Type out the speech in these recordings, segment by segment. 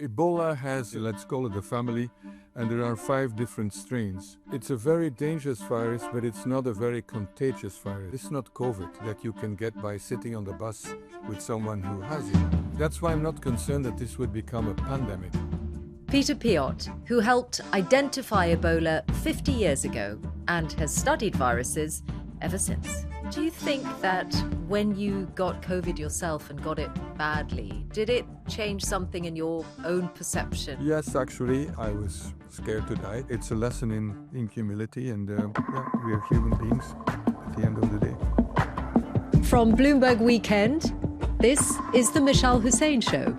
Ebola has, let's call it a family, and there are 5 different strains. It's a very dangerous virus, but it's not a very contagious virus. It's not COVID that you can get by sitting on the bus with someone who has it. That's why I'm not concerned that this would become a pandemic. Peter Piot, who helped identify Ebola 50 years ago and has studied viruses ever since. Do you think that when you got COVID yourself and got it badly, did it change something in your own perception? Yes, actually, I was scared to die. It's a lesson in humility, and we are human beings at the end of the day. From Bloomberg Weekend, this is the Mishal Husain Show.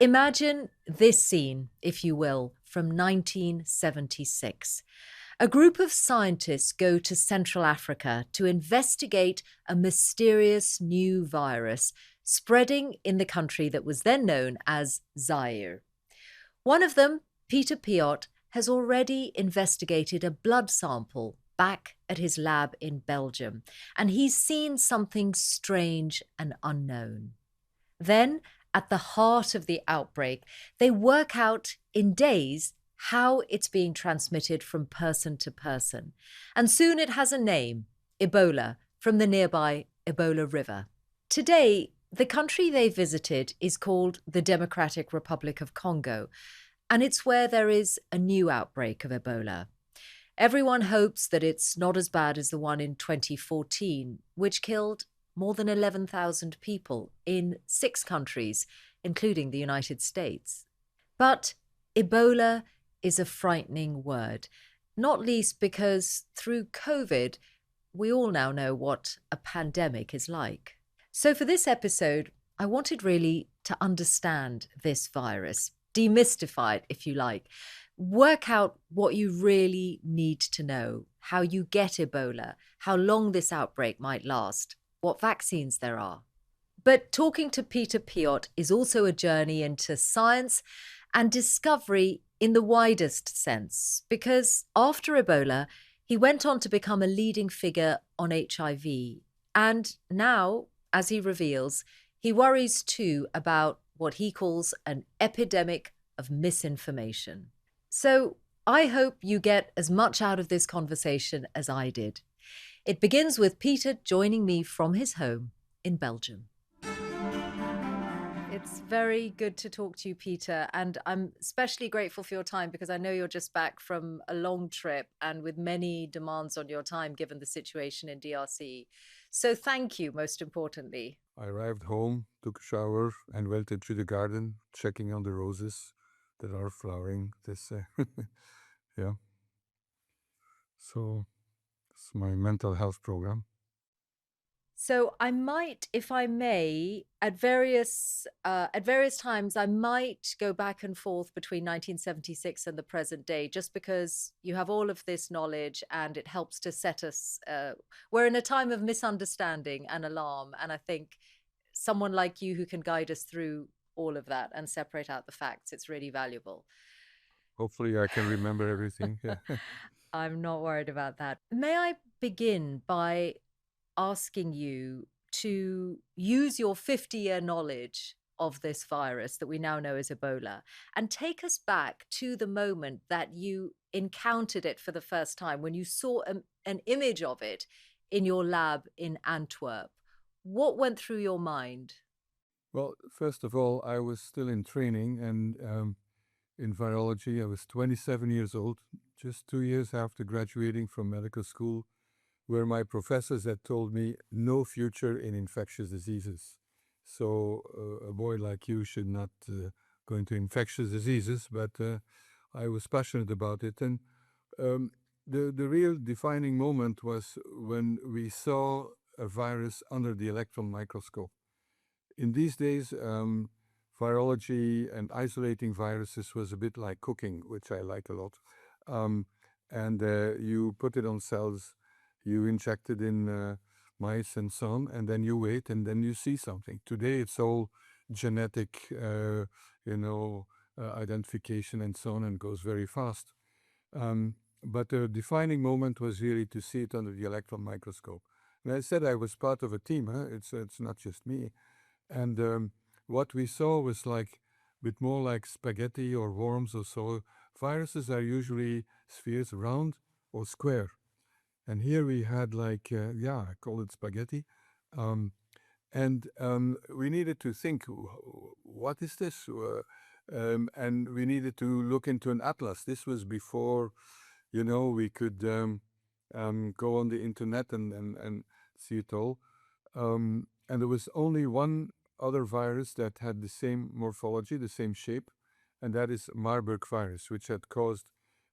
Imagine this scene, if you will, from 1976. A group of scientists go to Central Africa to investigate a mysterious new virus spreading in the country that was then known as Zaire. One of them, Peter Piot, has already investigated a blood sample back at his lab in Belgium, and he's seen something strange and unknown. Then, at the heart of the outbreak, they work out in days how it's being transmitted from person to person. And soon it has a name, Ebola, from the nearby Ebola River. Today, the country they visited is called the Democratic Republic of Congo, and it's where there is a new outbreak of Ebola. Everyone hopes that it's not as bad as the one in 2014, which killed more than 11,000 people in 6 countries, including the United States. But Ebola is a frightening word, not least because through COVID, we all now know what a pandemic is like. So for this episode, I wanted really to understand this virus, demystify it, if you like, work out what you really need to know, how you get Ebola, how long this outbreak might last, what vaccines there are. But talking to Peter Piot is also a journey into science and discovery in the widest sense, because after Ebola, he went on to become a leading figure on HIV. And now, as he reveals, he worries too about what he calls an epidemic of misinformation. So I hope you get as much out of this conversation as I did. It begins with Peter joining me from his home in Belgium. It's very good to talk to you, Peter, and I'm especially grateful for your time because I know you're just back from a long trip and with many demands on your time given the situation in DRC. So thank you, most importantly. I arrived home, took a shower, and went into the garden, checking on the roses that are flowering. Yeah. So it's my mental health program. So I might, if I may, at various times, I might go back and forth between 1976 and the present day, just because you have all of this knowledge and it helps to set us. We're in a time of misunderstanding and alarm, and I think someone like you who can guide us through all of that and separate out the facts, it's really valuable. Hopefully I can remember everything. Yeah. I'm not worried about that. May I begin by asking you to use your 50-year knowledge of this virus that we now know as Ebola and take us back to the moment that you encountered it for the first time, when you saw an image of it in your lab in Antwerp. What went through your mind? Well, first of all, I was still in training, and in virology. I was 27 years old, just 2 years after graduating from medical school, where my professors had told me no future in infectious diseases. So a boy like you should not go into infectious diseases, but I was passionate about it. And the real defining moment was when we saw a virus under the electron microscope. In these days, virology and isolating viruses was a bit like cooking, which I like a lot. And you put it on cells, you inject it in mice and so on, and then you wait, and then you see something. Today, it's all genetic, identification and so on, and goes very fast. But the defining moment was really to see it under the electron microscope. And I said I was part of a team. It's not just me. And what we saw was like a bit more like spaghetti or worms or so. Viruses are usually spheres, round or square. And here we had like, yeah, I call it spaghetti. Um, and we needed to think, what is this? And we needed to look into an atlas. This was before, we could go on the internet and see it all. And there was only one other virus that had the same morphology, the same shape, and that is Marburg virus, which had caused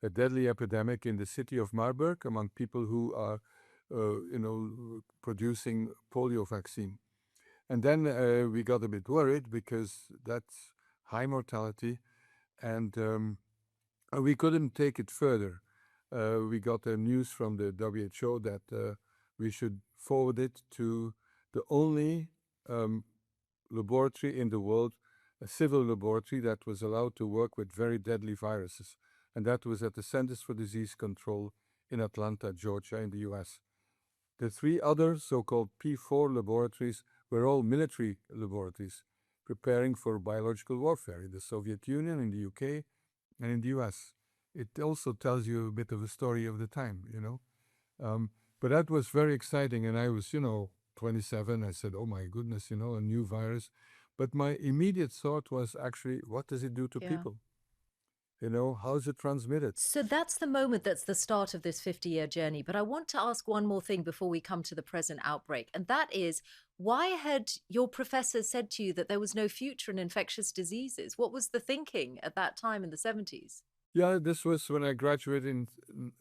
a deadly epidemic in the city of Marburg among people who are, producing polio vaccine. And then we got a bit worried because that's high mortality, and we couldn't take it further. We got news from the WHO that we should forward it to the only um, laboratory in the world, a civil laboratory that was allowed to work with very deadly viruses. And that was at the Centers for Disease Control in Atlanta, Georgia, in the US. The three other so called P4 laboratories were all military laboratories preparing for biological warfare in the Soviet Union, in the UK, and in the US. It also tells you a bit of a story of the time. Um, but that was very exciting, and I was, 27. I said, oh my goodness, a new virus. But my immediate thought was actually, what does it do to Yeah. people? How is it transmitted? So that's the moment that's the start of this 50-year journey. But I want to ask one more thing before we come to the present outbreak. And that is, why had your professor said to you that there was no future in infectious diseases? What was the thinking at that time in the 70s? Yeah, this was when I graduated in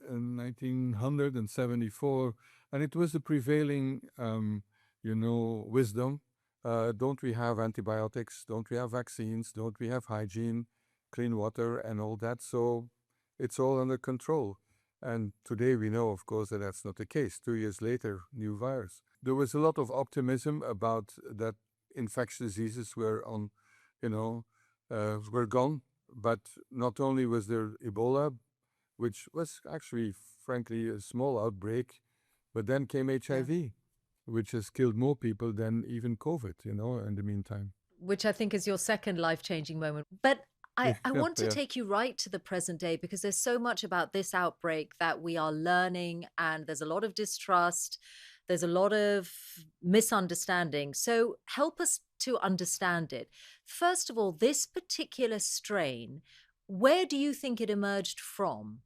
1974, and it was the prevailing, wisdom. Don't we have antibiotics? Don't we have vaccines? Don't we have hygiene, clean water, and all that? So it's all under control. And today we know, of course, that that's not the case. 2 years later, new virus. There was a lot of optimism about that infectious diseases were on, were gone, but not only was there Ebola, which was actually, frankly, a small outbreak, but then came Yeah. HIV, which has killed more people than even COVID, in the meantime. Which I think is your second life-changing moment. But I Yeah, want to yeah. take you right to the present day because there's so much about this outbreak that we are learning, and there's a lot of distrust, there's a lot of misunderstanding. So help us to understand it. First of all, this particular strain, where do you think it emerged from?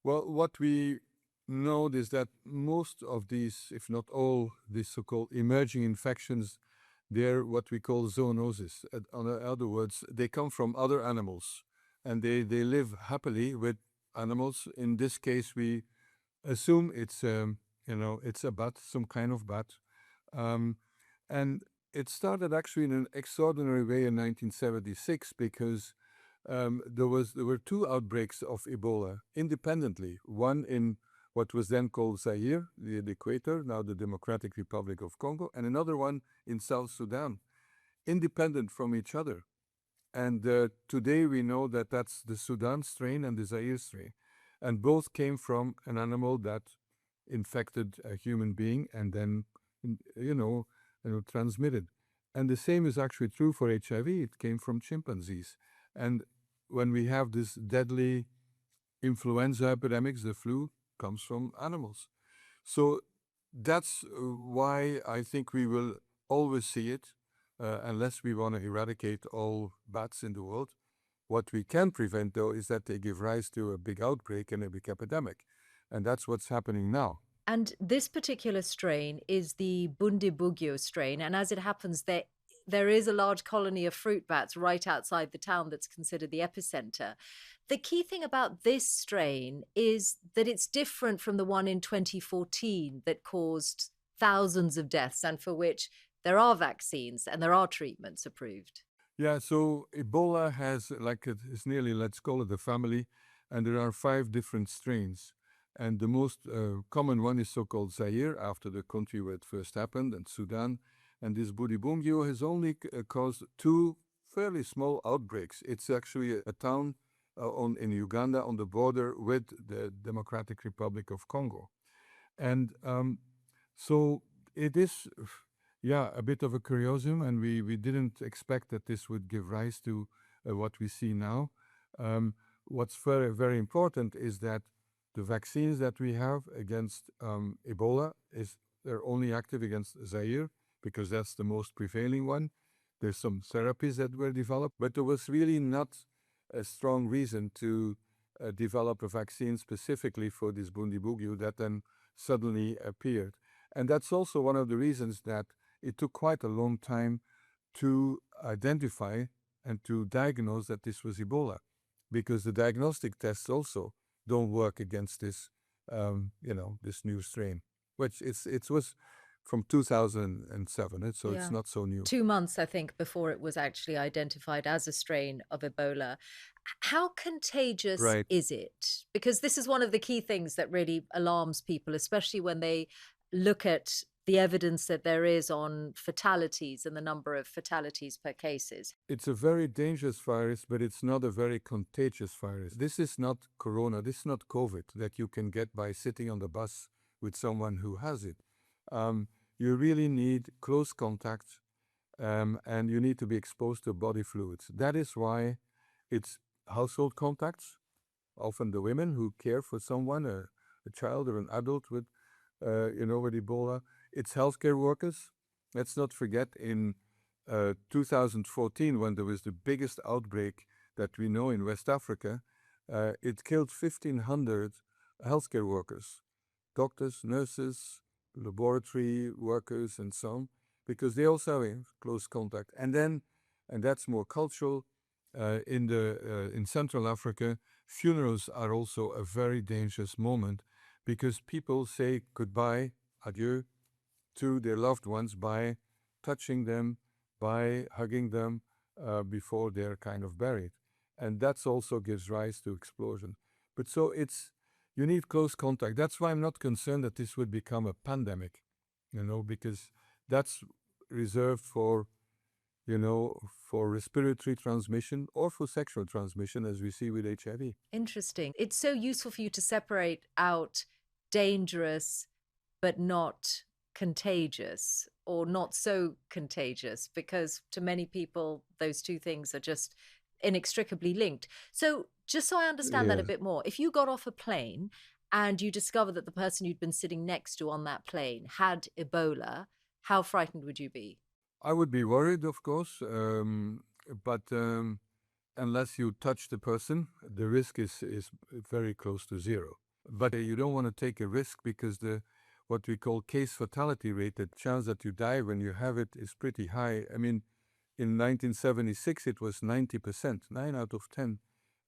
Well, what we know is that most of these, if not all, these so-called emerging infections, they're what we call zoonosis. In other words, they come from other animals, and they live happily with animals. In this case, we assume it's a bat, some kind of bat, um, and it started actually in an extraordinary way in 1976 because there were two outbreaks of Ebola independently. One in what was then called Zaire, the equator, now the Democratic Republic of Congo, and another one in South Sudan, independent from each other. And today we know that that's the Sudan strain and the Zaire strain. And both came from an animal that infected a human being and then, transmitted. And the same is actually true for HIV. It came from chimpanzees. And when we have this deadly influenza epidemics, the flu comes from animals. So that's why I think we will always see it, unless we want to eradicate all bats in the world. What we can prevent, though, is that they give rise to a big outbreak and a big epidemic. And that's what's happening now. And this particular strain is the Bundibugyo strain. And as it happens, there is a large colony of fruit bats right outside the town that's considered the epicenter. The key thing about this strain is that it's different from the one in 2014 that caused thousands of deaths and for which there are vaccines and there are treatments approved. Yeah, so Ebola has, it's nearly, let's call it a family, and there are 5 different strains. And the most common one is so-called Zaire, after the country where it first happened, and Sudan. And this Budibungyo has only caused 2 fairly small outbreaks. It's actually a town in Uganda on the border with the Democratic Republic of Congo. And so it is, Yeah, a bit of a curiosum, and we didn't expect that this would give rise to what we see now. Um, what's very, very important is that the vaccines that we have against Ebola is they're only active against Zaire because that's the most prevailing one. There's some therapies that were developed, but there was really not a strong reason to develop a vaccine specifically for this Bundibugyo that then suddenly appeared. And that's also one of the reasons that it took quite a long time to identify and to diagnose that this was Ebola, because the diagnostic tests also don't work against this, this new strain, which it was from 2007, so it's Yeah. not so new. 2 months, I think, before it was actually identified as a strain of Ebola. How contagious Right. is it? Because this is one of the key things that really alarms people, especially when they look at the evidence that there is on fatalities and the number of fatalities per cases. It's a very dangerous virus, but it's not a very contagious virus. This is not corona, this is not COVID that you can get by sitting on the bus with someone who has it. You really need close contact, and you need to be exposed to body fluids. That is why it's household contacts, often the women who care for someone, a child or an adult with Ebola. It's healthcare workers. Let's not forget in 2014, when there was the biggest outbreak that we know in West Africa, it killed 1,500 healthcare workers, doctors, nurses, laboratory workers, and so on, because they also have close contact. And that's more cultural. In Central Africa, funerals are also a very dangerous moment because people say goodbye, adieu, to their loved ones by touching them, by hugging them before they're kind of buried. And that also gives rise to explosion. But so you need close contact. That's why I'm not concerned that this would become a pandemic, because that's reserved for respiratory transmission or for sexual transmission, as we see with HIV. Interesting. It's so useful for you to separate out dangerous but not contagious or not so contagious, because to many people, those two things are just inextricably linked. So, just so I understand that a Yes. bit more, if you got off a plane and you discover that the person you'd been sitting next to on that plane had Ebola, how frightened would you be? I would be worried, of course, but unless you touch the person, the risk is very close to zero. But you don't want to take a risk because what we call case fatality rate, the chance that you die when you have it, is pretty high. I mean, in 1976, it was 90%, 9 out of 10.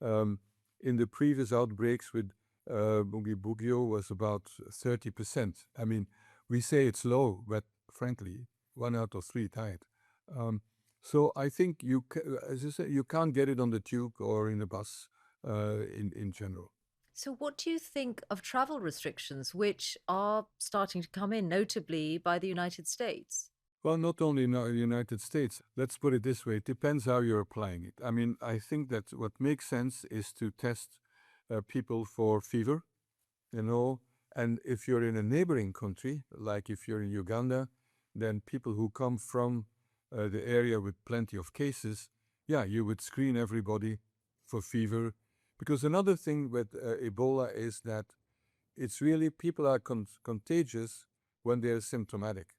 In the previous outbreaks with Boogie Boogio was about 30%. I mean, we say it's low, but frankly, 1 out of 3 died. So I think as you say, you can't get it on the tube or in the bus in general. So, what do you think of travel restrictions, which are starting to come in, notably by the United States? Well, not only in the United States. Let's put it this way. It depends how you're applying it. I mean, I think that what makes sense is to test people for fever, and if you're in a neighboring country, like if you're in Uganda, then people who come from the area with plenty of cases, yeah, you would screen everybody for fever. Because another thing with Ebola is that it's really people are contagious when they're symptomatic,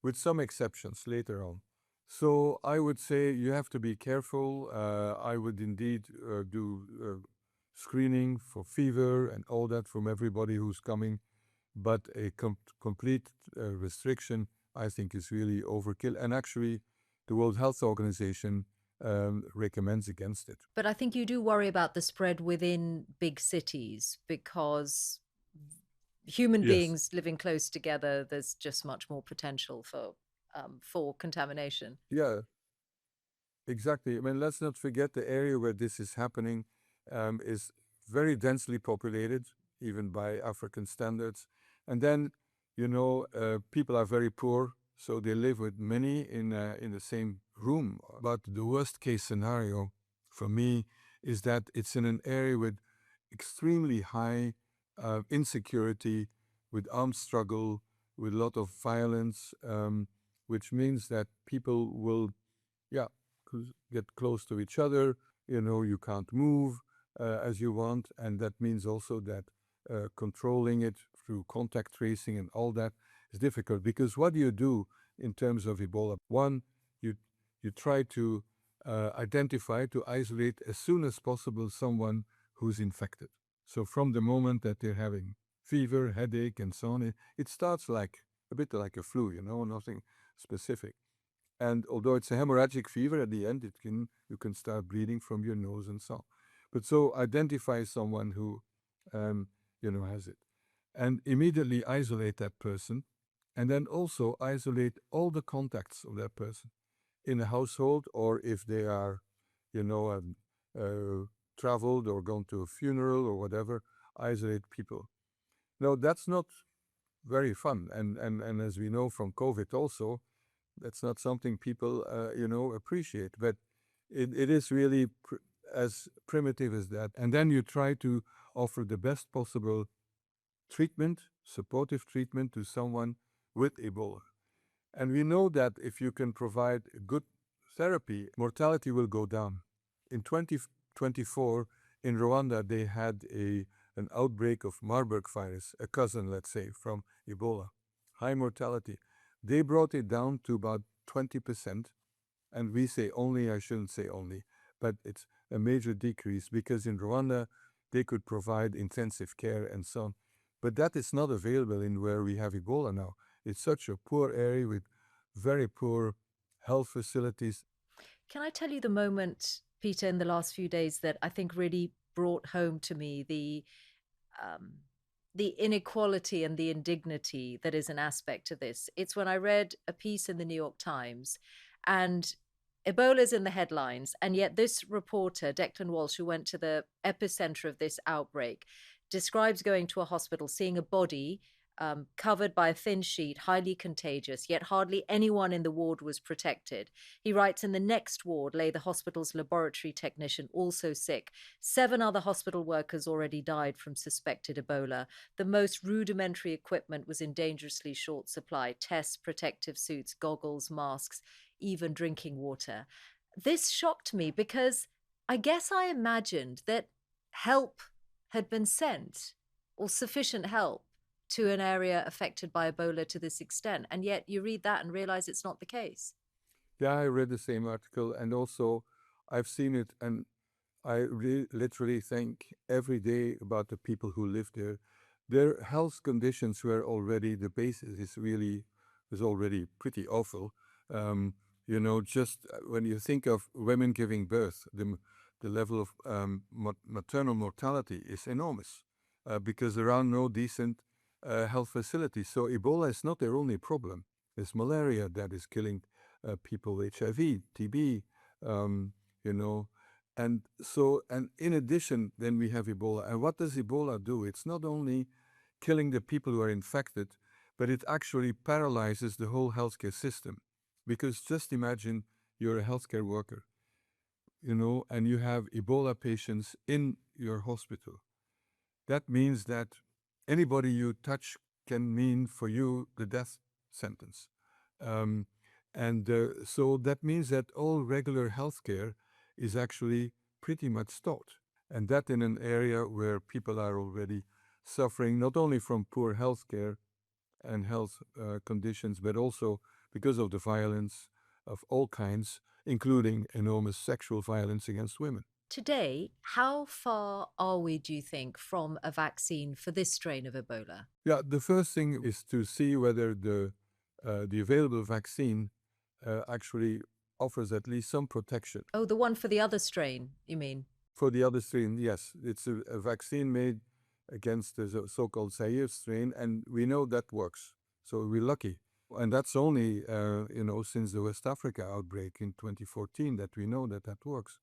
with some exceptions later on. So I would say you have to be careful. I would indeed do screening for fever and all that from everybody who's coming, but a complete restriction, I think, is really overkill. And actually, the World Health Organization recommends against it. But I think you do worry about the spread within big cities because human Yes. beings living close together, there's just much more potential for contamination. Yeah, exactly. I mean, let's not forget the area where this is happening is very densely populated, even by African standards. And then, people are very poor, so they live with many in the same room. But the worst case scenario for me is that it's in an area with extremely high insecurity, with armed struggle, with a lot of violence. which means that people will, yeah, get close to each other. You can't move as you want, and that means also that controlling it through contact tracing and all that is difficult, because what do you do in terms of Ebola? One, you you try to identify, to isolate as soon as possible someone who's infected. So from the moment that they're having fever, headache, and so on, it starts like a bit like a flu, nothing specific. And although it's a hemorrhagic fever, at the end you can start bleeding from your nose and so on. But so identify someone who has it, and immediately isolate that person, and then also isolate all the contacts of that person in a household, or if they are, you know, um, traveled or gone to a funeral or whatever, isolate people. Now that's not very fun, and as we know from COVID also, that's not something people appreciate. But it is really as primitive as that. And then you try to offer the best possible treatment, supportive treatment to someone with Ebola. And we know that if you can provide good therapy, mortality will go down. In 2024, in Rwanda, they had an outbreak of Marburg virus, a cousin, let's say, from Ebola. High mortality. They brought it down to about 20%. And we say only, I shouldn't say only, but it's a major decrease, because in Rwanda, they could provide intensive care and so on. But that is not available in where we have Ebola now. It's such a poor area with very poor health facilities. Can I tell you the moment, Peter, in the last few days that I think really brought home to me um, the inequality and the indignity that is an aspect to this? It's when I read a piece in the New York Times, and Ebola's in the headlines, and yet this reporter, Declan Walsh, who went to the epicenter of this outbreak, describes going to a hospital, seeing a body covered by a thin sheet, highly contagious, yet hardly anyone in the ward was protected. He writes, in the next ward lay the hospital's laboratory technician, also sick. 7 other hospital workers already died from suspected Ebola. The most rudimentary equipment was in dangerously short supply: tests, protective suits, goggles, masks, even drinking water. This shocked me because I guess I imagined that help had been sent, or sufficient help, to an area affected by Ebola to this extent. And yet you read that and realize it's not the case. Yeah, I read the same article, and also I've seen it, and I literally think every day about the people who live there. Their health conditions were already, the basis is already pretty awful. Just when you think of women giving birth, the level of maternal mortality is enormous, because there are no decent health facilities. So Ebola is not their only problem. There's malaria that is killing people, HIV, TB, you know, and in addition, then we have Ebola. And what does Ebola do? It's not only killing the people who are infected, but it actually paralyzes the whole healthcare system. Because just imagine you're a healthcare worker, and you have Ebola patients in your hospital. That means that anybody you touch can mean for you the death sentence. Um, and so that means that all regular healthcare is actually pretty much stopped. And that in an area where people are already suffering not only from poor healthcare and health conditions, but also because of the violence of all kinds, including enormous sexual violence against women. Today, how far are we, do you think, from a vaccine for this strain of Ebola? Yeah, the first thing is to see whether the available vaccine actually offers at least some protection. Oh, the one for the other strain, you mean? For the other strain, yes, it's a vaccine made against the so-called Zaire strain, and we know that works. So we're lucky. And that's only, since the West Africa outbreak in 2014 that we know that that works.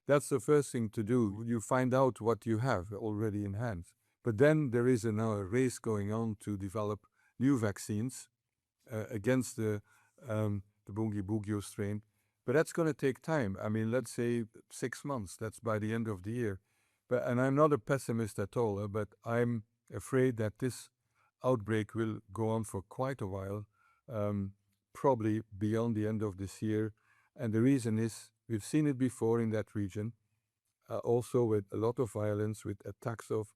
That's the first thing to do. You find out what you have already in hand. But then there is now a race going on to develop new vaccines against the Bungibugyo strain. But that's going to take time. I mean, let's say 6 months. That's by the end of the year. And I'm not a pessimist at all, but I'm afraid that this outbreak will go on for quite a while, probably beyond the end of this year. And the reason is we've seen it before in that region, also with a lot of violence, with attacks of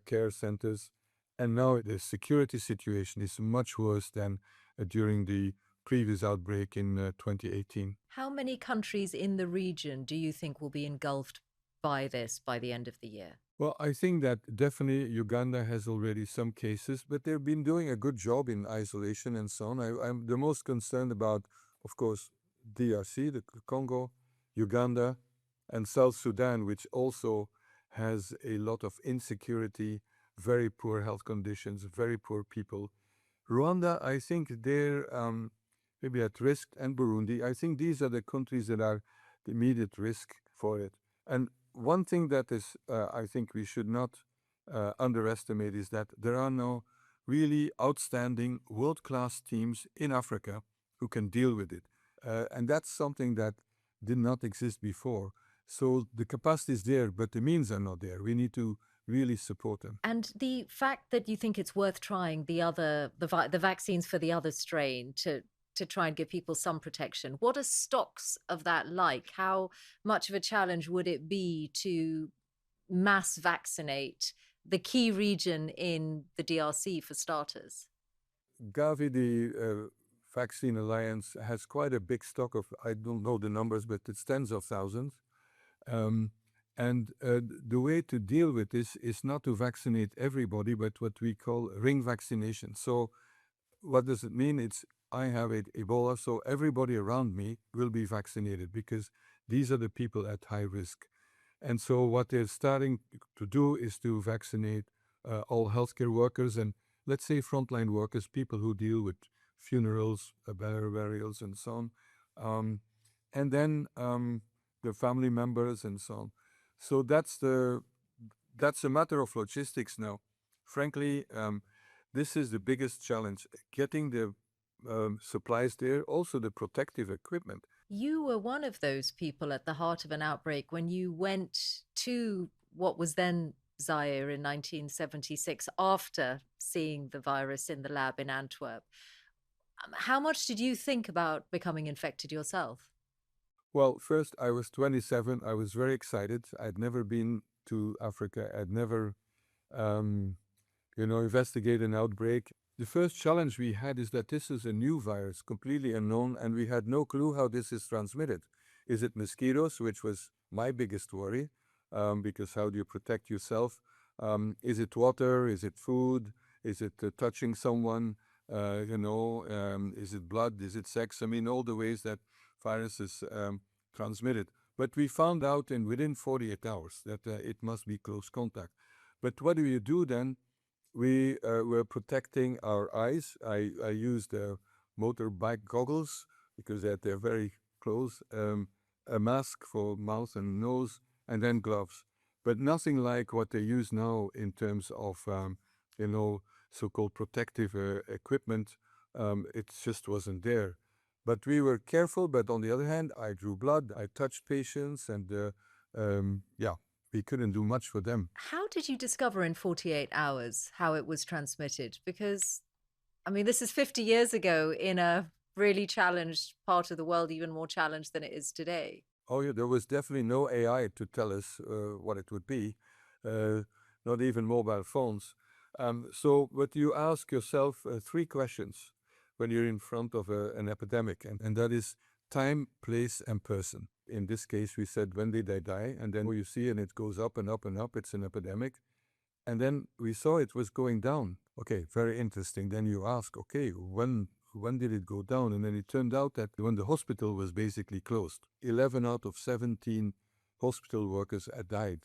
care centers. And now the security situation is much worse than during the previous outbreak in 2018. How many countries in the region do you think will be engulfed by this by the end of the year? Well, I think that definitely Uganda has already some cases, but they've been doing a good job in isolation and so on. I'm the most concerned about, of course, DRC, the Congo, Uganda, and South Sudan, which also has a lot of insecurity, very poor health conditions, very poor people. Rwanda, I think they're maybe at risk, and Burundi. I think these are the countries that are the immediate risk for it. And one thing that is, I think we should not underestimate is that there are now really outstanding world-class teams in Africa who can deal with it. And that's something that did not exist before. So the capacity is there, but the means are not there. We need to really support them. And the fact that you think it's worth trying the vaccines for the other strain to try and give people some protection. What are stocks of that like? How much of a challenge would it be to mass vaccinate the key region in the DRC for starters? Gavi, the Vaccine Alliance, has quite a big stock of, I don't know the numbers, but it's tens of thousands. And the way to deal with this is not to vaccinate everybody, but what we call ring vaccination. So what does it mean? It's I have Ebola, so everybody around me will be vaccinated because these are the people at high risk. And so what they're starting to do is to vaccinate all healthcare workers and, let's say, frontline workers, people who deal with funerals, burials, and so on. And then the family members and so on. So that's a matter of logistics now. Frankly, this is the biggest challenge, getting the supplies there, also the protective equipment. You were one of those people at the heart of an outbreak when you went to what was then Zaire in 1976 after seeing the virus in the lab in Antwerp. How much did you think about becoming infected yourself? Well, first, I was 27. I was very excited. I'd never been to Africa. I'd never, investigated an outbreak. The first challenge we had is that this is a new virus, completely unknown, and we had no clue how this is transmitted. Is it mosquitoes, which was my biggest worry, because how do you protect yourself? Is it water? Is it food? Is it touching someone? Is it blood? Is it sex? I mean, all the ways that viruses transmitted. But we found out within 48 hours that it must be close contact. But what do you do then? We were protecting our eyes. I used motorbike goggles because they're very close, a mask for mouth and nose, and then gloves. But nothing like what they use now in terms of, so-called protective equipment. It just wasn't there. But we were careful. But on the other hand, I drew blood, I touched patients, and we couldn't do much for them. How did you discover in 48 hours how it was transmitted? Because, I mean, this is 50 years ago in a really challenged part of the world, even more challenged than it is today. Oh, yeah, there was definitely no AI to tell us what it would be, not even mobile phones. But you ask yourself three questions when you're in front of an epidemic, and that is time, place, and person. In this case, we said, when did they die? And then you see, and it goes up and up and up. It's an epidemic. And then we saw it was going down. Okay, very interesting. Then you ask, okay, when did it go down? And then it turned out that when the hospital was basically closed, 11 out of 17 hospital workers had died.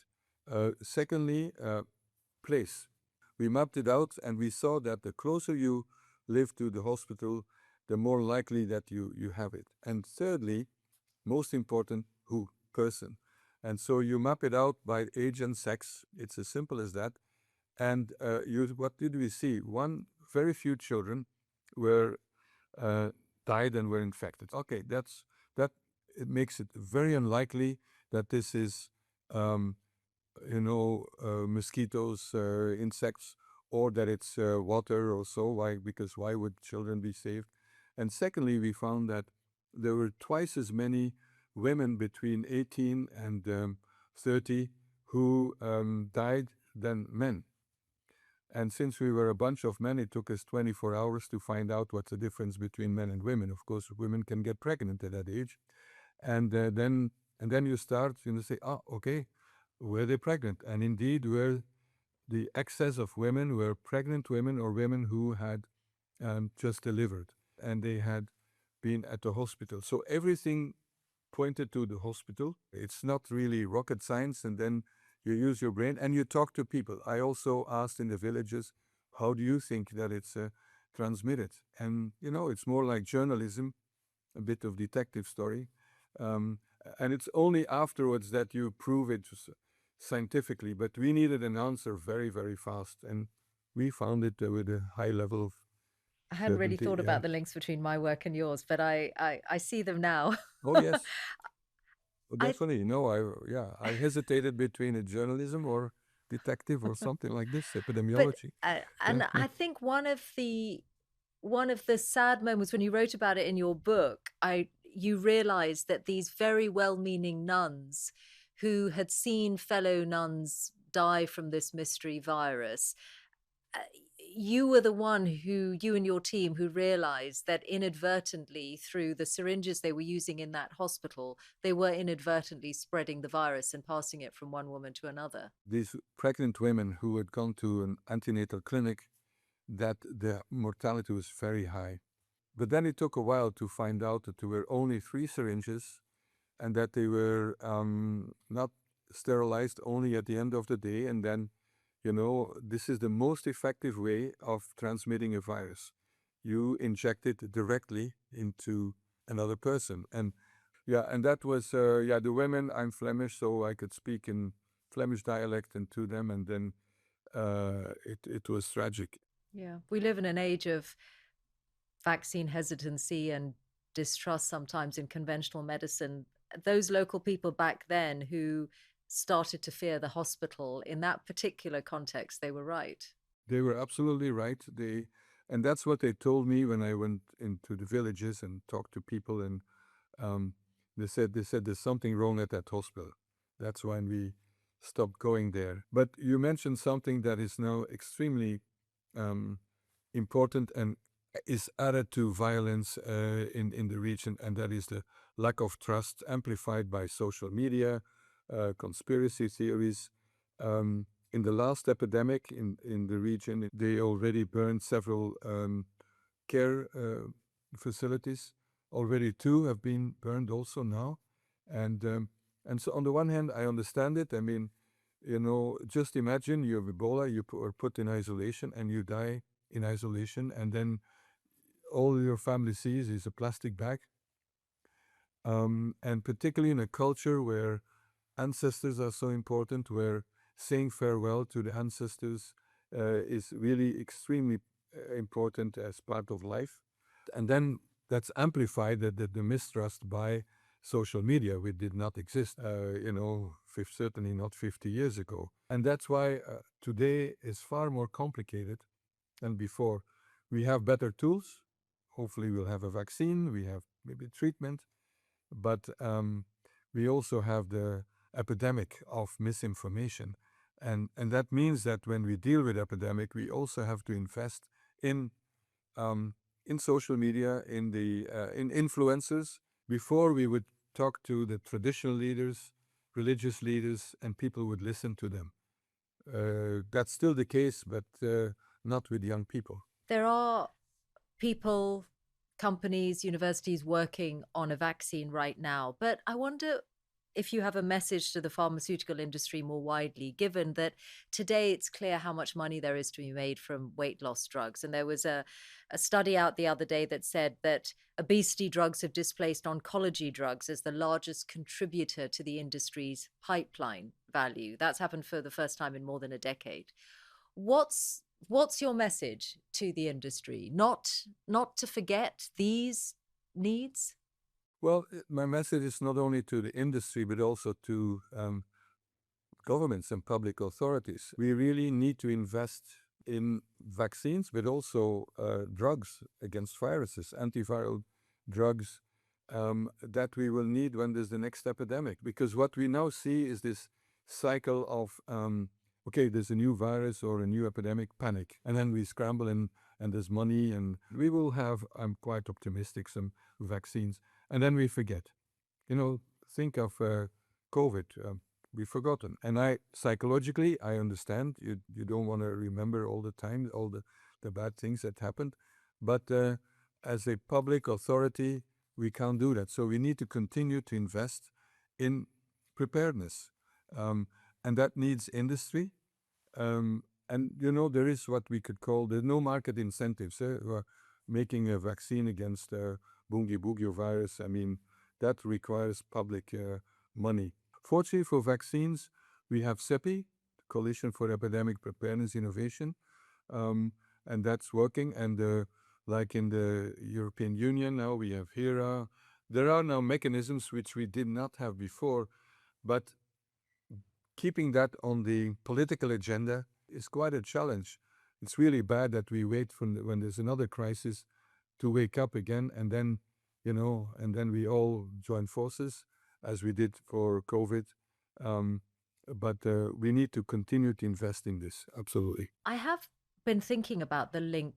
Secondly, place. We mapped it out and we saw that the closer you live to the hospital, the more likely that you have it. And thirdly, most important, who? Person. And so you map it out by age and sex. It's as simple as that. And what did we see? Very few children were died and were infected. Okay, that it makes it very unlikely that this is mosquitoes, insects, or that it's water or so. Why? Because why would children be saved? And secondly, we found that there were twice as many women between 18 and 30 who died than men. And since we were a bunch of men, it took us 24 hours to find out what's the difference between men and women. Of course, women can get pregnant at that age. And then you start, say, oh, okay, were they pregnant? And indeed, were the excess of women were pregnant women or women who had just delivered and they had been at the hospital. So everything pointed to the hospital. It's not really rocket science. And then you use your brain and you talk to people. I also asked in the villages, how do you think that it's transmitted? And, it's more like journalism, a bit of detective story. Um, and it's only afterwards that you prove it scientifically. But we needed an answer very, very fast. And we found it with a high level of I hadn't really certainty. thought Yeah. about the links between my work and yours, but I see them now. Oh, yes. Well, I definitely. No, I hesitated between a journalism or detective or something like this, but epidemiology. and I think one of the sad moments when you wrote about it in your book, you realized that these very well-meaning nuns who had seen fellow nuns die from this mystery virus, uh, you were the one you and your team who realized that inadvertently, through the syringes they were using in that hospital, they were inadvertently spreading the virus and passing it from one woman to another. These pregnant women who had gone to an antenatal clinic, that the mortality was very high. But then it took a while to find out that there were only 3 syringes and that they were not sterilized only at the end of the day. And then, this is the most effective way of transmitting a virus. You inject it directly into another person. And yeah, and that was, the women, I'm Flemish, so I could speak in Flemish dialect and to them. And then it was tragic. Yeah, we live in an age of vaccine hesitancy and distrust sometimes in conventional medicine. Those local people back then who started to fear the hospital in that particular context, they were right. They were absolutely right. And that's what they told me when I went into the villages and talked to people. And um, they said there's something wrong at that hospital. That's when we stopped going there. But you mentioned something that is now extremely um, important and is added to violence in the region, and that is the lack of trust amplified by social media, conspiracy theories. In the last epidemic in the region, they already burned several care facilities. Already 2 have been burned also now. And so on the one hand, I understand it. I mean, just imagine you have Ebola, you are put in isolation and you die in isolation, and then all your family sees is a plastic bag. And particularly in a culture where ancestors are so important, where saying farewell to the ancestors is really extremely important as part of life. And then that's amplified the mistrust by social media, which did not exist, certainly not 50 years ago. And that's why today is far more complicated than before. We have better tools. Hopefully, we'll have a vaccine. We have maybe treatment. But we also have the epidemic of misinformation. And that means that when we deal with epidemic, we also have to invest in social media, in influencers. Before we would talk to the traditional leaders, religious leaders, and people would listen to them. That's still the case, but not with young people. There are people, companies, universities working on a vaccine right now. But I wonder if you have a message to the pharmaceutical industry more widely, given that today it's clear how much money there is to be made from weight loss drugs. And there was a study out the other day that said that obesity drugs have displaced oncology drugs as the largest contributor to the industry's pipeline value. That's happened for the first time in more than a decade. What's your message to the industry? Not to forget these needs? Well, my message is not only to the industry, but also to governments and public authorities. We really need to invest in vaccines, but also drugs against viruses, antiviral drugs that we will need when there's the next epidemic. Because what we now see is this cycle of, okay, there's a new virus or a new epidemic, panic. And then we scramble and there's money and we will have, I'm quite optimistic, some vaccines. And then we forget. You know, think of COVID. We've forgotten. And psychologically, I understand you don't want to remember all the time all the bad things that happened. But as a public authority, we can't do that. So we need to continue to invest in preparedness. And that needs industry. And, there is what we could call, there's no market incentives. Making a vaccine against Bungi Bugyo virus, I mean, that requires public money. Fortunately for vaccines, we have CEPI, Coalition for Epidemic Preparedness Innovation, and that's working. And like in the European Union now, we have HERA. There are now mechanisms which we did not have before, but keeping that on the political agenda is quite a challenge. It's really bad that we wait for when there's another crisis to wake up again, and then, and then we all join forces as we did for COVID. But we need to continue to invest in this. Absolutely. I have been thinking about the link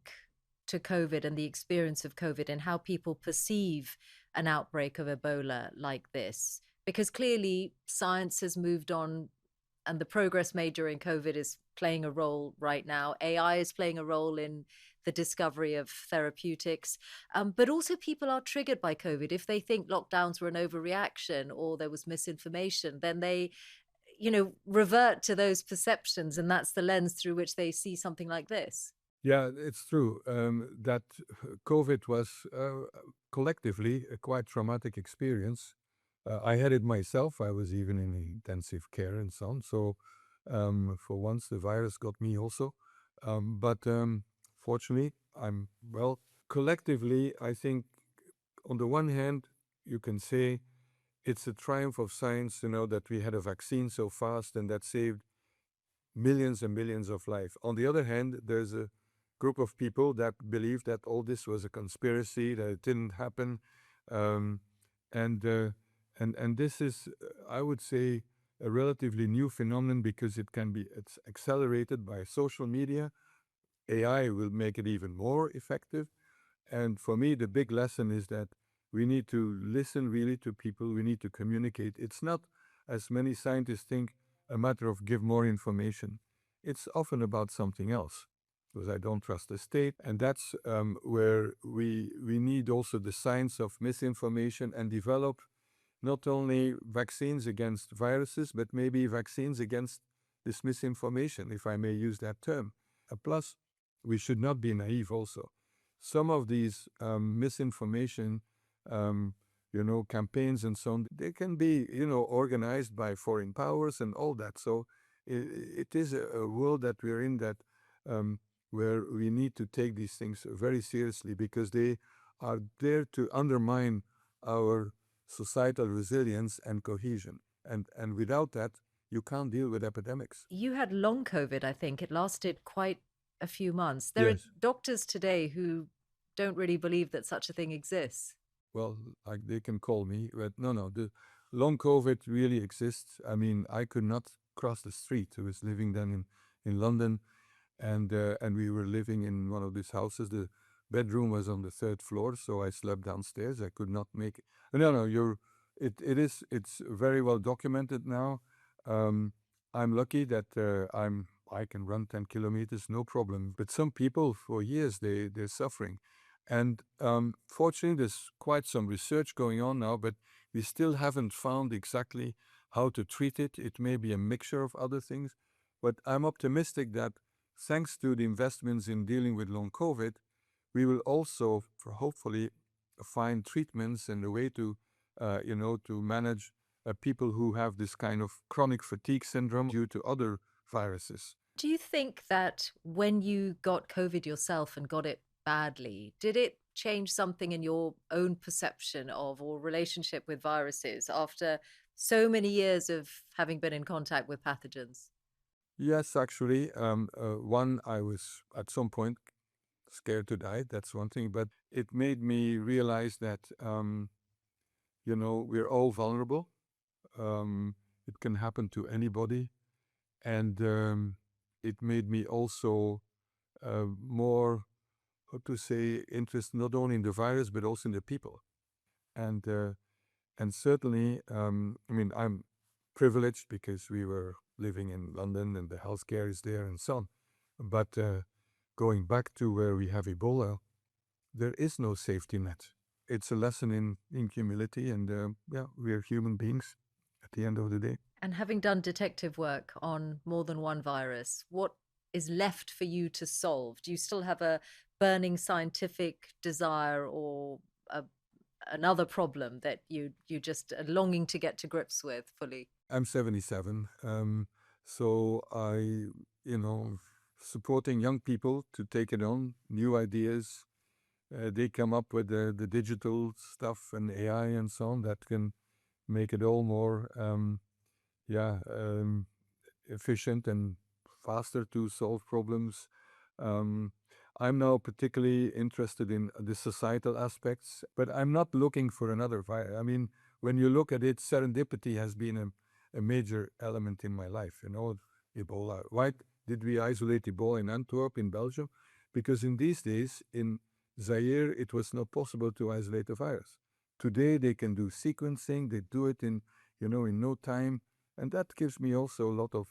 to COVID and the experience of COVID and how people perceive an outbreak of Ebola like this. Because clearly science has moved on and the progress made during COVID is playing a role right now. AI is playing a role in the discovery of therapeutics. But also people are triggered by COVID. If they think lockdowns were an overreaction or there was misinformation, then they revert to those perceptions, and that's the lens through which they see something like this. Yeah, it's true that COVID was collectively a quite traumatic experience. I had it myself. I was even in intensive care and so on. So for once, the virus got me also. But fortunately, I'm well. Collectively, I think on the one hand, you can say it's a triumph of science, that we had a vaccine so fast and that saved millions and millions of lives. On the other hand, there's a group of people that believe that all this was a conspiracy, that it didn't happen. Um, and this is, I would say, a relatively new phenomenon because it's accelerated by social media. AI will make it even more effective. And for me, the big lesson is that we need to listen really to people. We need to communicate. It's not, as many scientists think, a matter of give more information. It's often about something else, because I don't trust the state. And that's where we need also the science of misinformation and develop not only vaccines against viruses, but maybe vaccines against this misinformation, if I may use that term. Plus, we should not be naive also. Some of these misinformation, campaigns and so on, they can be, organized by foreign powers and all that. So it is a world that we're in that where we need to take these things very seriously because they are there to undermine our societal resilience and cohesion. And without that, you can't deal with epidemics. You had long COVID, I think. It lasted quite a few months. There are Yes. doctors today who don't really believe that such a thing exists. Well, they can call me, but no, the long COVID really exists. I mean, I could not cross the street. I was living then in London, and we were living in one of these houses. The bedroom was on the third floor, so I slept downstairs. I could not make it. No, it's very well documented now. I'm lucky that I can run 10 kilometers, no problem. But some people, for years, they're suffering. And fortunately, there's quite some research going on now, but we still haven't found exactly how to treat it. It may be a mixture of other things, but I'm optimistic that thanks to the investments in dealing with long COVID, we will also, hopefully, find treatments and a way to, to manage people who have this kind of chronic fatigue syndrome due to other viruses. Do you think that when you got COVID yourself and got it badly, did it change something in your own perception of or relationship with viruses after so many years of having been in contact with pathogens? Yes, actually. One, I was at some point scared to die. That's one thing. But it made me realize that, we're all vulnerable. It can happen to anybody. And it made me also more, how to say, interested not only in the virus, but also in the people. And certainly, I'm privileged because we were living in London and the healthcare is there and so on. But going back to where we have Ebola, there is no safety net. It's a lesson in humility, and we're human beings at the end of the day. And having done detective work on more than one virus, what is left for you to solve? Do you still have a burning scientific desire or another problem that you just are longing to get to grips with fully? I'm 77, so supporting young people to take it on, new ideas. They come up with the digital stuff and AI and so on that can make it all more, efficient and faster to solve problems. Um, I'm now particularly interested in the societal aspects, but I'm not looking for another virus. I mean, when you look at it, serendipity has been a major element in my life. Ebola. Why did we isolate Ebola in Antwerp, in Belgium? Because in these days, in Zaire, it was not possible to isolate the virus. Today, they can do sequencing. They do it in no time. And that gives me also a lot of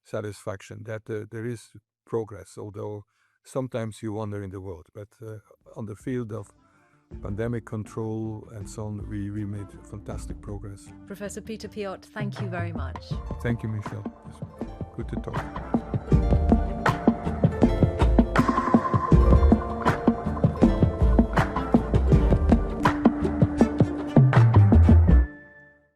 satisfaction that there is progress, although sometimes you wander in the world. But on the field of pandemic control and so on, we made fantastic progress. Professor Peter Piot, thank you very much. Thank you, Michelle. It's good to talk.